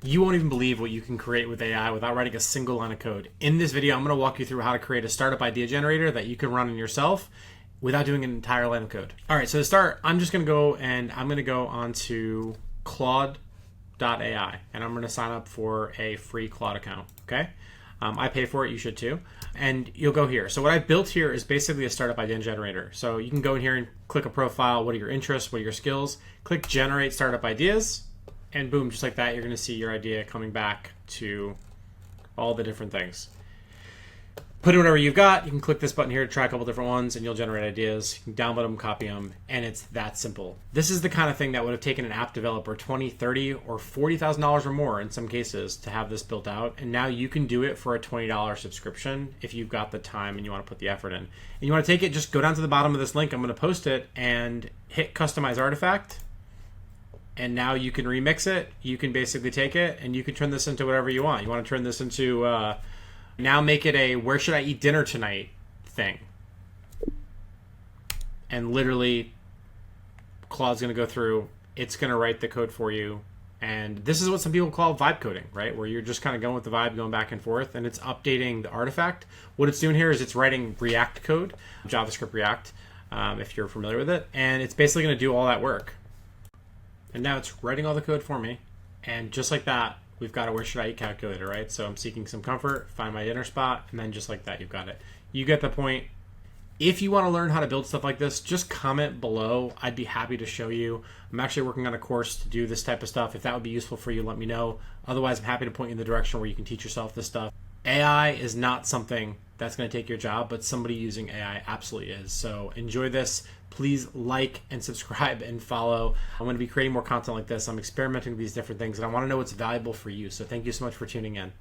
You won't even believe what you can create with AI without writing a single line of code. In this video, I'm going to walk you through how to create a startup idea generator that you can run on yourself without doing an entire line of code. All right, so to start, I'm just going to go onto Claude AI, and I'm going to sign up for a free Claude account, okay? I pay for it, you should too. And you'll go here. So what I've built here is basically a startup idea generator. So you can go in here and click a profile, what are your interests, what are your skills, click generate startup ideas, and boom, just like that, you're going to see your idea coming back to all the different things. Put in whatever you've got. You can click this button here to try a couple different ones, and you'll generate ideas. You can download them, copy them, and it's that simple. This is the kind of thing that would have taken an app developer $20, $30, or $40,000 or more in some cases to have this built out. And now you can do it for a $20 subscription if you've got the time and you want to put the effort in. And you want to take it, just go down to the bottom of this link. I'm going to post it and hit customize artifact. And now you can remix it. You can basically take it and you can turn this into whatever you want. You want to turn this into, now make it a where should I eat dinner tonight thing. And literally, Claude's going to go through. It's going to write the code for you. And this is what some people call vibe coding, right? Where you're just kind of going with the vibe, going back and forth. And it's updating the artifact. What it's doing here is it's writing React code, JavaScript React, if you're familiar with it. And it's basically going to do all that work. And now it's writing all the code for me. And just like that, we've got a where should I eat calculator, right? So I'm seeking some comfort, find my dinner spot, and then just like that, you've got it. You get the point. If you want to learn how to build stuff like this, just comment below. I'd be happy to show you. I'm actually working on a course to do this type of stuff. If that would be useful for you, let me know. Otherwise, I'm happy to point you in the direction where you can teach yourself this stuff. AI is not something that's going to take your job, but somebody using AI absolutely is. So enjoy this. Please like and subscribe and follow. I'm going to be creating more content like this. I'm experimenting with these different things, and I want to know what's valuable for you. So thank you so much for tuning in.